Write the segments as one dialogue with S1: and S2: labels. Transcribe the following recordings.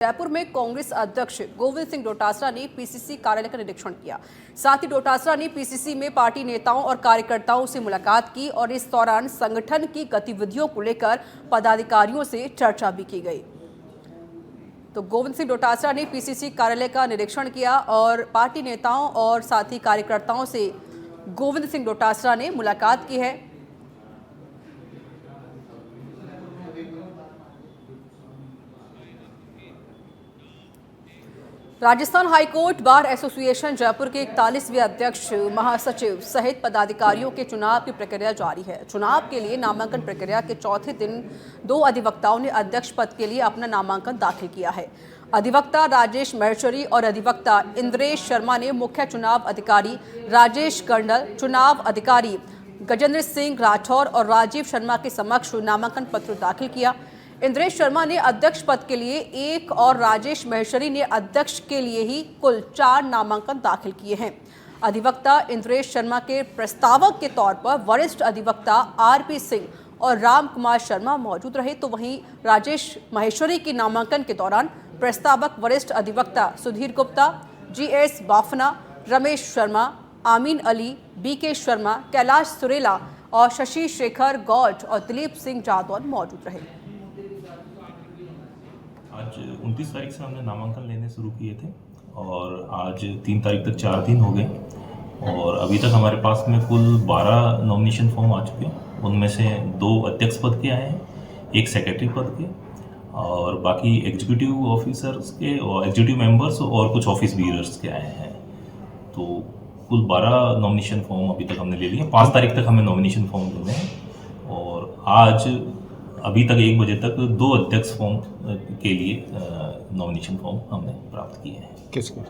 S1: जयपुर में कांग्रेस अध्यक्ष गोविंद सिंह डोटासरा ने पीसीसी कार्यालय का निरीक्षण किया। साथ ही डोटासरा ने पीसीसी में पार्टी नेताओं और कार्यकर्ताओं से मुलाकात की और इस दौरान संगठन की गतिविधियों को लेकर पदाधिकारियों से चर्चा भी की गई। तो गोविंद सिंह डोटासरा ने पीसीसी कार्यालय का निरीक्षण किया और पार्टी नेताओं और साथ ही कार्यकर्ताओं से गोविंद सिंह डोटासरा ने मुलाकात की है। Rajasthan high court bar association Jaipur के 41वें अध्यक्ष महासचिव सहित पदाधिकारियों के चुनाव की प्रक्रिया जारी है। चुनाव के लिए नामांकन प्रक्रिया के चौथे दिन 2 अधिवक्ताओं ने अध्यक्ष पद के लिए अपना नामांकन दाखिल किया है। अधिवक्ता राजेश महेश्वरी और अधिवक्ता इंद्रेश शर्मा ने मुख्य चुनाव अधिकारी राजेश कर्नल, चुनाव अधिकारी गजेंद्र सिंह राठौर और राजीव शर्मा के समक्ष नामांकन पत्र दाखिल किया। इंद्रेश शर्मा ने अध्यक्ष पद के लिए 1 और राजेश महेश्वरी ने अध्यक्ष के लिए ही कुल 4 नामांकन दाखिल किए हैं। अधिवक्ता इंद्रेश शर्मा के प्रस्तावक के तौर पर वरिष्ठ अधिवक्ता आरपी सिंह और राम कुमार शर्मा मौजूद रहे, तो वहीं राजेश महेश्वरी के नामांकन के दौरान प्रस्तावक वरिष्ठ अधिवक्ता सुधीर गुप्ता, जीएस बाफना, रमेश शर्मा, आमीन अली, बीके शर्मा, कैलाश सुरेला और शशि शेखर गौड और दिलीप सिंह जादौन मौजूद रहे।
S2: आज 29 तारीख से हमने नामांकन लेने शुरू किए थे और आज 3 तारीख तक 4 दिन हो गए और अभी तक हमारे पास में कुल 12 नॉमिनेशन फॉर्म आ चुके हैं। उनमें से 2 अध्यक्ष पद के आए हैं, 1 सेक्रेटरी पद के और बाकी एग्जीक्यूटिव ऑफिसर्स के और एग्जीक्यूटिव मेंबर्स और कुछ ऑफिस बीयर्स के आए हैं। तो कुल 12 नॉमिनेशन फॉर्म अभी तक हमने ले लिए। 5 तारीख तक हमें नॉमिनेशन फॉर्म देने हैं और आज अभी तक 1 बजे तक 2 अध्यक्ष फॉर्म के लिए नॉमिनेशन फॉर्म हमने प्राप्त किए हैं।
S3: किसके?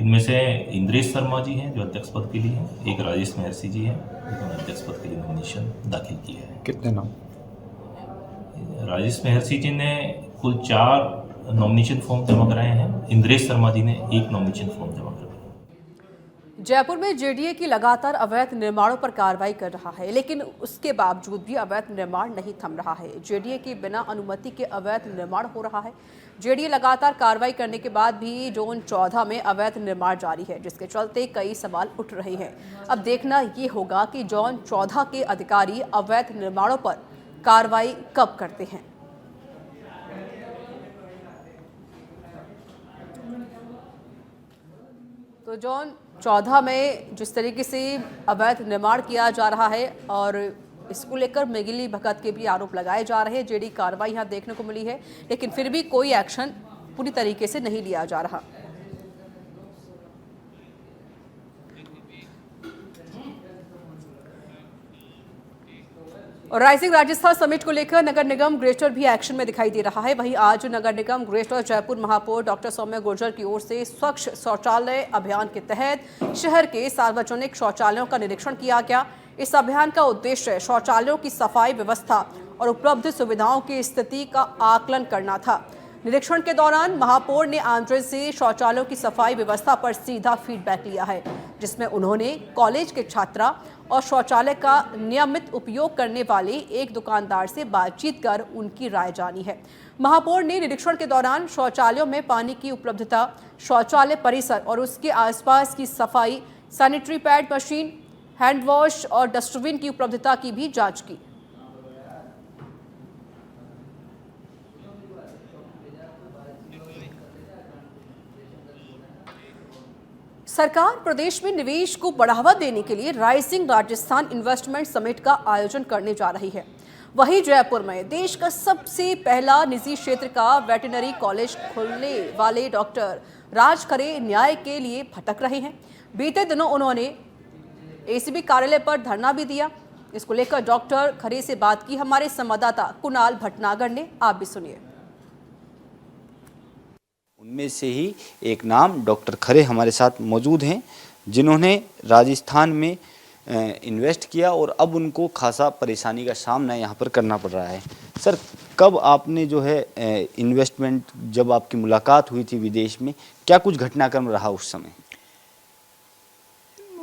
S2: इनमें से इंद्रेश शर्मा जी हैं जो अध्यक्ष पद के लिए हैं, 1 राजेश महर्षि जी हैं जिन्होंने अध्यक्ष पद के लिए नॉमिनेशन दाखिल किए हैं।
S3: कितने नाम?
S2: राजेश महर्षि जी ने कुल 4 नॉमिनेशन फॉर्म जमा कराए हैं। इंद्रेश शर्मा जी ने 1 नॉमिनेशन फॉर्म जमा कराया।
S1: जयपुर में जेडीए की लगातार अवैध निर्माणों पर कार्रवाई कर रहा है, लेकिन उसके बावजूद भी अवैध निर्माण नहीं थम रहा है। जेडीए की बिना अनुमति के अवैध निर्माण हो रहा है। जेडीए लगातार कार्रवाई करने के बाद भी जोन 14 में अवैध निर्माण जारी है, जिसके चलते कई सवाल उठ रहे हैं। अब देखना ये होगा कि जोन 14 के अधिकारी अवैध निर्माणों पर कार्रवाई कब करते हैं। तो जोन 14 में जिस तरीके से अवैध निर्माण किया जा रहा है और इसको लेकर मिगिली भगत के भी आरोप लगाए जा रहे हैं। जेडी कार्रवाई यहाँ देखने को मिली है, लेकिन फिर भी कोई एक्शन पूरी तरीके से नहीं लिया जा रहा। और राइजिंग राजस्थान समिट को लेकर नगर निगम ग्रेटर भी एक्शन में दिखाई दे रहा है। वहीं आज नगर निगम ग्रेटर जयपुर महापौर डॉक्टर सौम्या गुर्जर की ओर से स्वच्छ शौचालय अभियान के तहत शहर के सार्वजनिक शौचालयों का निरीक्षण किया गया। इस अभियान का उद्देश्य शौचालयों की सफाई व्यवस्था और उपलब्ध सुविधाओं की स्थिति का आकलन करना था। निरीक्षण के दौरान महापौर ने आमजन से शौचालयों की सफाई व्यवस्था पर सीधा फीडबैक लिया है, जिसमें उन्होंने कॉलेज के छात्रा और शौचालय का नियमित उपयोग करने वाले एक दुकानदार से बातचीत कर उनकी राय जानी है। महापौर ने निरीक्षण के दौरान शौचालयों में पानी की उपलब्धता, शौचालय परिसर और उसके आसपास की सफाई, sanitary pad machine, hand wash और डस्टबिन की उपलब्धता की भी जांच की। सरकार प्रदेश में निवेश को बढ़ावा देने के लिए राइजिंग राजस्थान इन्वेस्टमेंट समिट का आयोजन करने जा रही है। वहीं जयपुर में देश का सबसे पहला निजी क्षेत्र का वेटरनरी कॉलेज खोलने वाले डॉक्टर राज खरे न्याय के लिए भटक रहे हैं। बीते दिनों उन्होंने एसीबी कार्यालय पर धरना भी दिया। इसको लेकर डॉक्टर खरे से बात की हमारे संवाददाता कुणाल भटनागर ने, आप भी सुनिए।
S4: उनमें से ही एक नाम डॉक्टर खरे हमारे साथ मौजूद हैं, जिन्होंने राजस्थान में इन्वेस्ट किया और अब उनको खासा परेशानी का सामना यहाँ पर करना पड़ रहा है। सर, कब आपने जो है इन्वेस्टमेंट, जब आपकी मुलाकात हुई थी विदेश में, क्या कुछ घटनाक्रम रहा उस समय?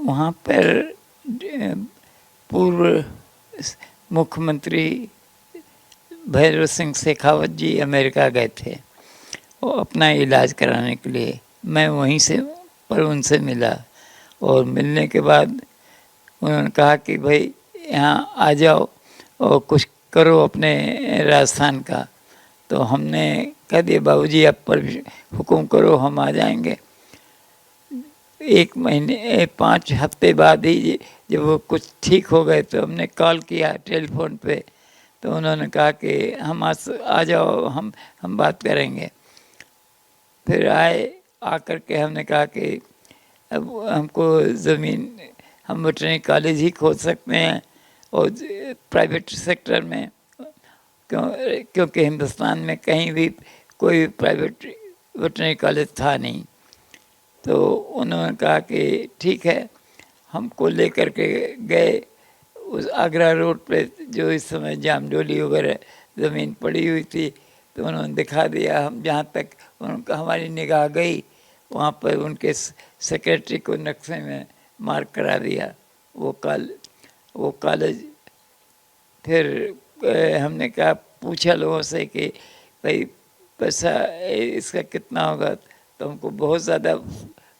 S5: वहाँ पर पूर्व मुख्यमंत्री भैरव सिंह शेखावत जी अमेरिका गए थे
S3: अपना इलाज कराने के लिए। मैं वहीं से पर उनसे मिला और मिलने के बाद उन्होंने कहा कि भाई यहाँ आ जाओ और कुछ करो अपने राजस्थान का। तो हमने कह दिया बाबूजी आप पर हुक्म करो, हम आ जाएंगे। 5 हफ्ते बाद ही जब वो कुछ ठीक हो गए तो हमने कॉल किया टेलीफोन पे, तो उन्होंने कहा कि हम आ जाओ, हम बात करेंगे। फिर आकर के हमने कहा कि अब हमको ज़मीन हम वेटरनरी कॉलेज ही खोल सकते हैं और प्राइवेट सेक्टर में, क्योंकि हिंदुस्तान में कहीं भी कोई प्राइवेट वेटरनरी कॉलेज था नहीं। तो उन्होंने कहा कि ठीक है, हमको लेकर के गए उस आगरा रोड पे जो इस समय जामडोली वगैरह ज़मीन पड़ी हुई थी, तो उन्होंने दिखा दिया। हम जहाँ तक उनका हमारी निगाह गई वहाँ पर उनके सेक्रेटरी को नक्शे में मार्क करा दिया वो कॉलेज। फिर हमने कहा, पूछा लोगों से कि भाई पैसा इसका कितना होगा, तो हमको बहुत ज़्यादा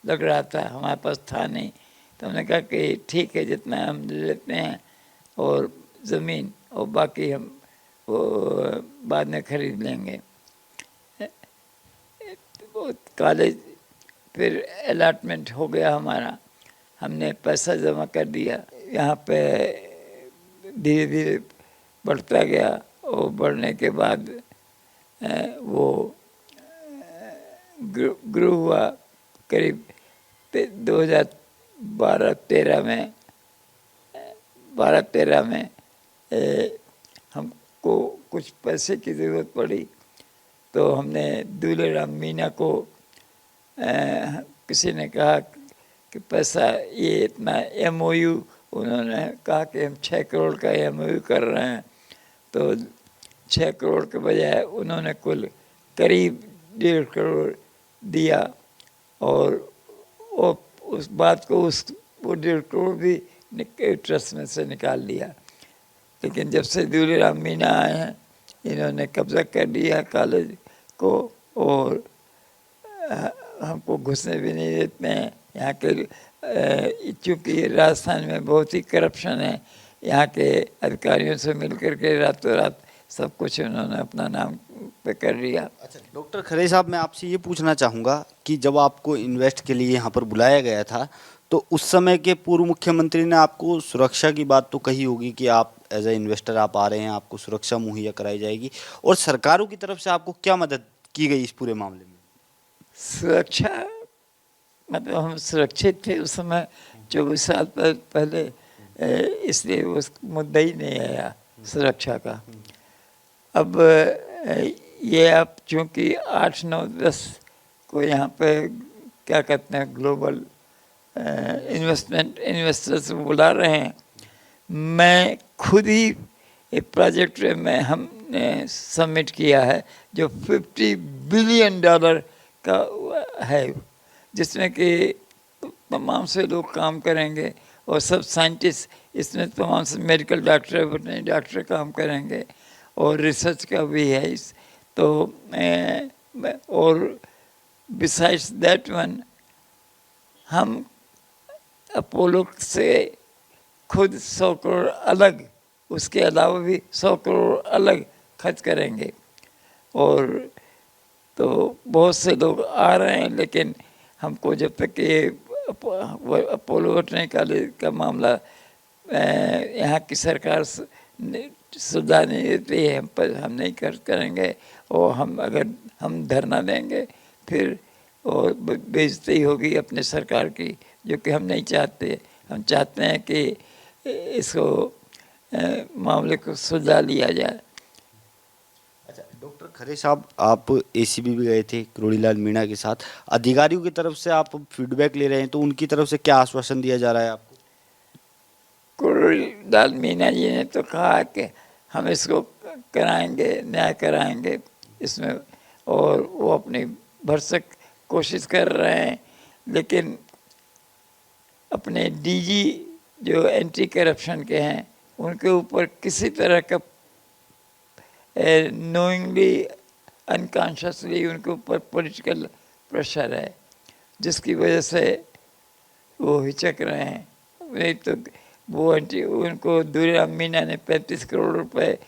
S3: लग रहा था, हमारे पास था नहीं। तो हमने कहा कि ठीक है, जितना हम ले लेते हैं और ज़मीन और बाकी हम वो बाद में ख़रीद लेंगे। कॉलेज फिर अलॉटमेंट हो गया हमारा, हमने पैसा जमा कर दिया। यहाँ पे धीरे धीरे बढ़ता गया और बढ़ने के बाद वो ग्रो हुआ। करीब 2012-13 में हमको कुछ पैसे की ज़रूरत पड़ी, तो हमने दूल्हेराम मीना को किसी ने कहा कि पैसा ये इतना MOU, उन्होंने कहा कि हम 6 करोड़ का MOU कर रहे हैं। तो 6 करोड़ के बजाय उन्होंने कुल करीब 1.5 करोड़ दिया और उस बात को वो 1.5 करोड़ भी ट्रस्ट में से निकाल दिया। लेकिन जब से दूल्हेराम मीना आए हैं, इन्होंने कब्जा कर लिया कॉलेज को और हमको घुसने भी नहीं देते हैं। यहाँ के चूँकि राजस्थान में बहुत ही करप्शन है, यहाँ के अधिकारियों से मिलकर के रातों रात सब कुछ उन्होंने अपना नाम पे कर लिया।
S4: अच्छा डॉक्टर खरे साहब, मैं आपसे ये पूछना चाहूँगा कि जब आपको इन्वेस्ट के लिए यहाँ पर बुलाया गया था, तो उस समय के पूर्व मुख्यमंत्री ने आपको सुरक्षा की बात तो कही होगी कि आप एज ए इन्वेस्टर आप आ रहे हैं, आपको सुरक्षा मुहैया कराई जाएगी, और सरकारों की तरफ से आपको क्या मदद की गई इस पूरे मामले में?
S3: सुरक्षा मतलब हम सुरक्षित थे उस समय 24 साल पहले, इसलिए उस मुद्दा ही नहीं आया सुरक्षा का। अब ये आप चूँकि 8, 9, 10 को यहाँ पे क्या कहते हैं ग्लोबल इन्वेस्टर्स बुला रहे हैं, मैं खुद ही एक प्रोजेक्ट में हमने सबमिट किया है जो $50 बिलियन का है, जिसमें कि तमाम से लोग काम करेंगे और सब साइंटिस्ट इसमें तमाम से मेडिकल डॉक्टर, वेटरनरी डॉक्टर काम करेंगे और रिसर्च का भी है इस। तो और बिसाइड्स दैट वन हम अपोलो से खुद 100 करोड़ अलग, उसके अलावा भी 100 करोड़ अलग खर्च करेंगे। और तो बहुत से लोग आ रहे हैं, लेकिन हमको जब तक ये अपोलो वेटरनरी कॉलेज का मामला यहाँ की सरकार सुधार नहीं देती है, हम नहीं करेंगे। और अगर हम धरना देंगे फिर और बेइज्जती होगी अपने सरकार की, जो कि हम नहीं चाहते। हम चाहते हैं कि इसको मामले को सुलझा लिया जाए।
S4: अच्छा डॉक्टर खरे साहब, आप ACB भी गए थे करोड़ीलाल मीणा के साथ, अधिकारियों की तरफ से आप फीडबैक ले रहे हैं, तो उनकी तरफ से क्या आश्वासन दिया जा रहा है आपको?
S3: करोड़ीलाल मीणा जी ने तो कहा कि हम इसको कराएंगे, न्याय कराएंगे इसमें, और वो अपनी भरसक कोशिश कर रहे हैं। लेकिन अपने DG जो एंटी करप्शन के हैं, उनके ऊपर किसी तरह का नोइंगली अनकॉन्शियसली उनके ऊपर पॉलिटिकल प्रेशर है, जिसकी वजह से वो हिचक रहे हैं। नहीं तो वो उनको दुर्गा मीना ने 35 करोड़ रुपए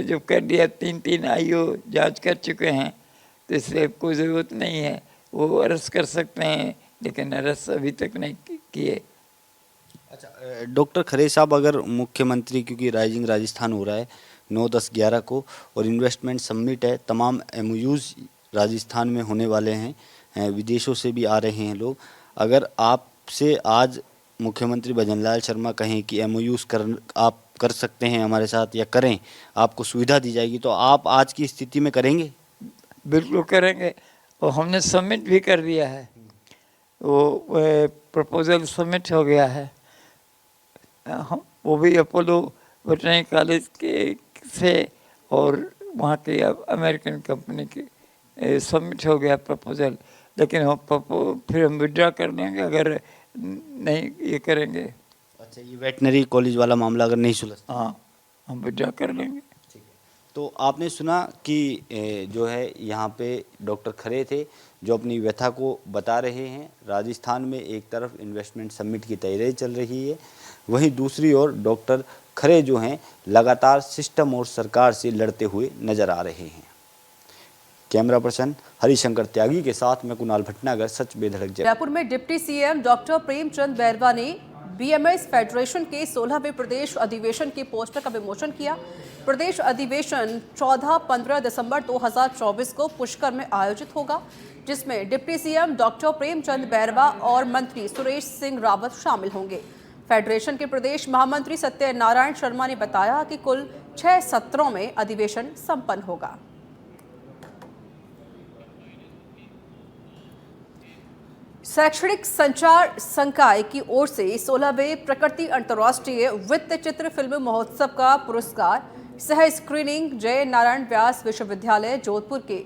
S3: जो कर दिया, 3 आईओ जांच कर चुके हैं, तो इसलिए कोई ज़रूरत नहीं है। वो अरेस्ट कर सकते हैं, लेकिन अरेस्ट अभी तक नहीं किए।
S4: अच्छा, डॉक्टर खरे साहब, अगर मुख्यमंत्री, क्योंकि राइजिंग राजस्थान हो रहा है 9, 10, 11 को और इन्वेस्टमेंट समिट है, तमाम MOUs राजस्थान में होने वाले हैं, विदेशों से भी आ रहे हैं लोग, अगर आपसे आज मुख्यमंत्री भजनलाल शर्मा कहें कि MOUs आप कर सकते हैं हमारे साथ या करें, आपको सुविधा दी जाएगी, तो आप आज की स्थिति में करेंगे?
S3: बिल्कुल करेंगे, और हमने सबमिट भी कर दिया है। वो प्रपोजल सबमिट हो गया है। हम वो भी अपोलो वेटरनरी कॉलेज के से और वहाँ के अमेरिकन कंपनी की सबमिट हो गया प्रपोजल, लेकिन हम फिर हम विड्रॉ कर देंगे अगर नहीं ये करेंगे।
S4: अच्छा, ये वेटनरी कॉलेज वाला मामला अगर नहीं सुलझता?
S3: हाँ, हम विड्रॉ कर लेंगे।
S4: ठीक है। तो आपने सुना कि जो है यहाँ पे डॉक्टर खरे थे जो अपनी व्यथा को बता रहे हैं। राजस्थान में एक तरफ इन्वेस्टमेंट समिट की तैयारी चल रही है, वहीं दूसरी ओर डॉक्टर खरे जो हैं लगातार सिस्टम और सरकार से लड़ते हुए नजर आ रहे हैं। कैमरा पर्सन हरिशंकर त्यागी के साथ मैं कुणाल भटनागर, सच बेधड़क जय।
S1: जयपुर में deputy CM doctor Premchand Bairwa ने BMS फेडरेशन के 16वें प्रदेश अधिवेशन के पोस्टर का विमोचन किया। प्रदेश अधिवेशन 14-15 दिसंबर 2024 को पुष्कर में आयोजित होगा, जिसमें deputy CM doctor Premchand Bairwa और मंत्री सुरेश सिंह रावत शामिल होंगे। फेडरेशन के प्रदेश महामंत्री सत्यनारायण शर्मा ने बताया कि कुल 6 सत्रों में अधिवेशन संपन्न होगा। शैक्षणिक संचार संकाय की ओर से 16वें प्रकृति अंतर्राष्ट्रीय वित्त चित्र फिल्म महोत्सव का पुरस्कार सह स्क्रीनिंग जय नारायण व्यास विश्वविद्यालय जोधपुर के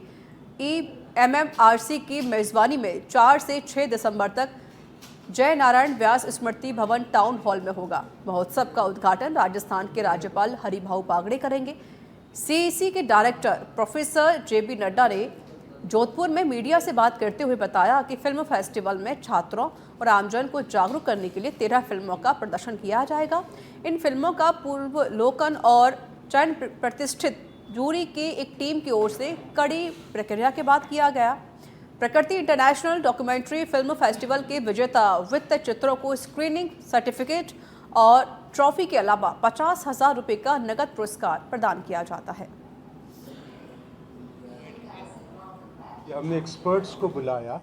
S1: EMMRC की मेजबानी में 4 से 6 दिसंबर तक जय नारायण व्यास स्मृति भवन टाउन हॉल में होगा। महोत्सव का उद्घाटन राजस्थान के राज्यपाल हरिभाऊ बागड़े करेंगे। CEC के डायरेक्टर प्रोफेसर JB नड्डा ने जोधपुर में मीडिया से बात करते हुए बताया कि फिल्म फेस्टिवल में छात्रों और आमजन को जागरूक करने के लिए 13 फिल्मों का प्रदर्शन किया जाएगा। इन फिल्मों का पूर्वावलोकन और चयन प्रतिष्ठित जूरी की एक टीम की ओर से कड़ी प्रक्रिया के बाद किया गया। प्रकृति इंटरनेशनल डॉक्यूमेंट्री फिल्म फेस्टिवल के विजेता वित्त चित्रों को स्क्रीनिंग सर्टिफिकेट और ट्रॉफी के अलावा 50,000 रुपये का नगद पुरस्कार प्रदान किया जाता है।
S5: हमने एक्सपर्ट्स को बुलाया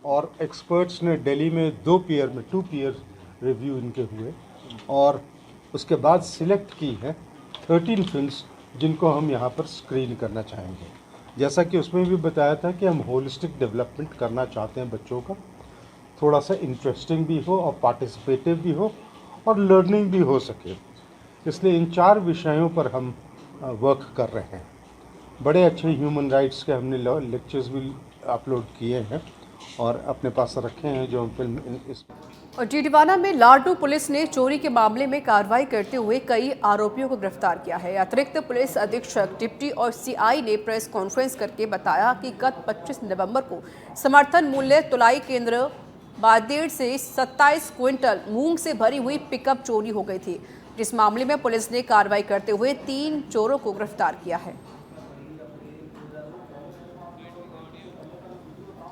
S5: और एक्सपर्ट्स ने दिल्ली में 2 पीयर रिव्यू इनके हुए और उसके बाद सिलेक्ट की है 13 फिल्म्स जिनको हम यहाँ पर स्क्रीन करना चाहेंगे। जैसा कि उसमें भी बताया था कि हम होलिस्टिक डेवलपमेंट करना चाहते हैं, बच्चों का थोड़ा सा इंटरेस्टिंग भी हो और पार्टिसिपेटिव भी हो और लर्निंग भी हो सके, इसलिए इन 4 विषयों पर हम वर्क कर रहे हैं। बड़े अच्छे ह्यूमन राइट्स के हमने लेक्चर्स भी अपलोड किए हैं और अपने पास रखे हैं जो हम फिल्म इस।
S1: और डीडवाना में लाडू पुलिस ने चोरी के मामले में कार्रवाई करते हुए कई आरोपियों को गिरफ्तार किया है। अतिरिक्त पुलिस अधीक्षक डिप्टी और CI ने प्रेस कॉन्फ्रेंस करके बताया कि गत 25 नवंबर को समर्थन मूल्य तुलाई केंद्र बादेड़ से 27 क्विंटल मूंग से भरी हुई पिकअप चोरी हो गई थी, जिस मामले में पुलिस ने कार्रवाई करते हुए 3 चोरों को गिरफ्तार किया है।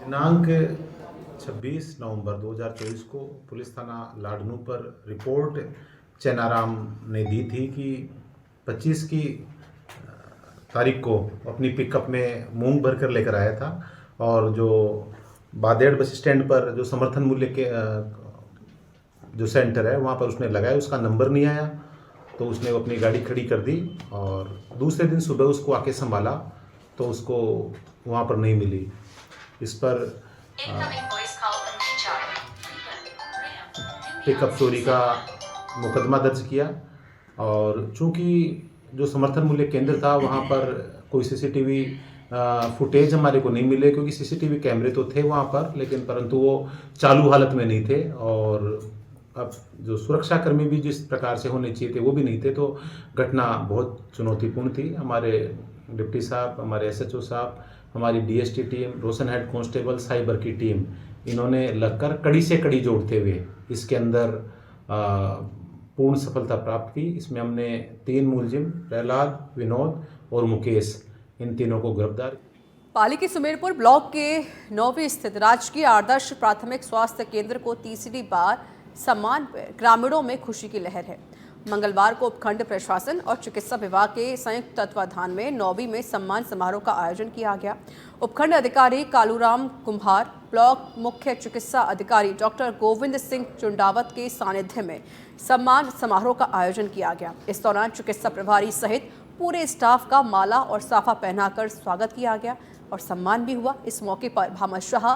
S6: दिनांक 26 नवंबर 2024 को पुलिस थाना लाडनू पर रिपोर्ट चैनाराम ने दी थी कि 25 की तारीख को अपनी पिकअप में मूंग भरकर लेकर आया था और जो बादेड़ बस स्टैंड पर जो समर्थन मूल्य के जो सेंटर है वहाँ पर उसने लगाया, उसका नंबर नहीं आया तो उसने अपनी गाड़ी खड़ी कर दी और दूसरे दिन सुबह उसको आके संभाला तो उसको वहाँ पर नहीं मिली। इस पर पिकअप चोरी का मुकदमा दर्ज किया और चूंकि जो समर्थन मूल्य केंद्र था वहाँ पर कोई CCTV फुटेज हमारे को नहीं मिले, क्योंकि CCTV कैमरे तो थे वहाँ पर लेकिन परंतु वो चालू हालत में नहीं थे और अब जो सुरक्षाकर्मी भी जिस प्रकार से होने चाहिए थे वो भी नहीं थे, तो घटना बहुत चुनौतीपूर्ण थी। हमारे डिप्टी साहब, हमारे एसएचओ साहब, हमारी डीएसटी टीम, रोशन हेड कांस्टेबल साइबर की टीम, इन्होंने लगकर कड़ी से कड़ी जोड़ते हुए इसके अंदर पूर्ण सफलता प्राप्त की। इसमें हमने 3 मुलजिम प्रहलाद, विनोद और मुकेश, इन तीनों को गिरफ्तार।
S1: पाली के सुमेरपुर ब्लॉक के 9वीं स्थित राजकीय आदर्श प्राथमिक स्वास्थ्य केंद्र को तीसरी बार सम्मान पर ग्रामीणों में खुशी की लहर है। मंगलवार को उपखंड प्रशासन और चिकित्सा विभाग के संयुक्त तत्वाधान में 9वीं में सम्मान समारोह का आयोजन किया गया। उपखंड अधिकारी कालूराम कुम्हार, ब्लॉक मुख्य चिकित्सा अधिकारी डॉक्टर गोविंद सिंह चुंडावत के सानिध्य में सम्मान समारोह का आयोजन किया गया। इस दौरान चिकित्सा प्रभारी सहित पूरे स्टाफ का माला और साफा पहनाकर स्वागत किया गया और सम्मान भी हुआ। इस मौके पर भामाशाह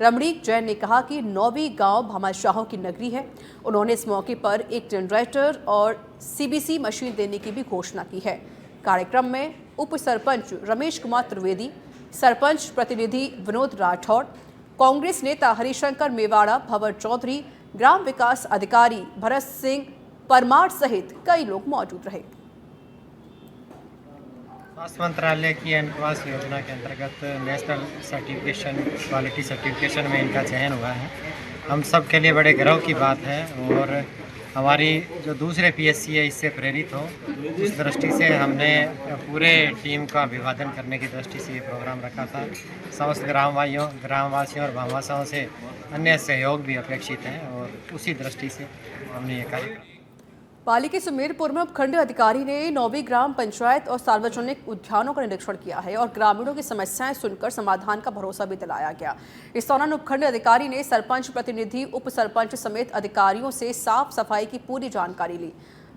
S1: रमणीक जैन ने कहा कि 9वीं गांव भामाशाहों की नगरी है। उन्होंने इस मौके पर एक जनरेटर और सीबीसी मशीन देने की भी घोषणा की है। कार्यक्रम में उप सरपंच रमेश कुमार त्रिवेदी, सरपंच प्रतिनिधि विनोद राठौड़, कांग्रेस नेता हरिशंकर मेवाड़ा, भंवर चौधरी, ग्राम विकास अधिकारी भरत सिंह परमार सहित कई लोग मौजूद रहे।
S7: स्वास्थ्य मंत्रालय की एनक्वास योजना के अंतर्गत नेशनल सर्टिफिकेशन, क्वालिटी सर्टिफिकेशन में इनका चयन हुआ है। हम सब के लिए बड़े गर्व की बात है और हमारी जो दूसरे पीएससी है इससे प्रेरित हो, उस दृष्टि से हमने पूरे टीम का अभिवादन करने की दृष्टि से ये प्रोग्राम रखा था। समस्त ग्रामवासियों और भामाशाहों से अन्य सहयोग भी अपेक्षित है और उसी दृष्टि से हमने ये कार्य किया।
S1: पाली के सुमेरपुर में उपखंड अधिकारी ने 9वीं ग्राम पंचायत और सार्वजनिक उद्यानों का निरीक्षण किया है और ग्रामीणों की समस्याएं सुनकर समाधान का भरोसा भी दिलाया गया। इस दौरान उपखंड अधिकारी ने सरपंच प्रतिनिधि, उप सरपंच समेत अधिकारियों से साफ सफाई की पूरी जानकारी ली।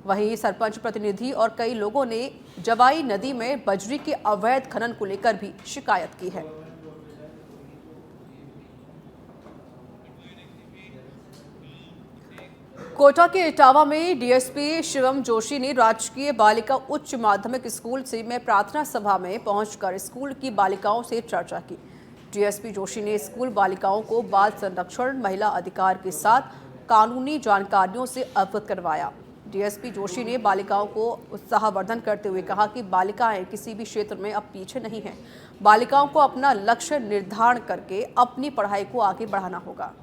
S1: वहीं सरपंच प्रतिनिधि और कई लोगों ने जवाई नदी में बजरी के अवैध खनन को लेकर भी शिकायत की है। कोटा के इटावा में डीएसपी शिवम जोशी ने राजकीय बालिका उच्च माध्यमिक स्कूल में प्रार्थना सभा में पहुंचकर स्कूल की बालिकाओं से चर्चा की। डीएसपी जोशी ने स्कूल बालिकाओं को बाल संरक्षण, महिला अधिकार के साथ कानूनी जानकारियों से अवगत करवाया। डीएसपी जोशी ने बालिकाओं को उत्साहवर्धन करते हुए कहा कि बालिकाएं किसी भी क्षेत्र में अब पीछे नहीं हैं। बालिकाओं को अपना लक्ष्य निर्धारण करके अपनी पढ़ाई को आगे बढ़ाना होगा।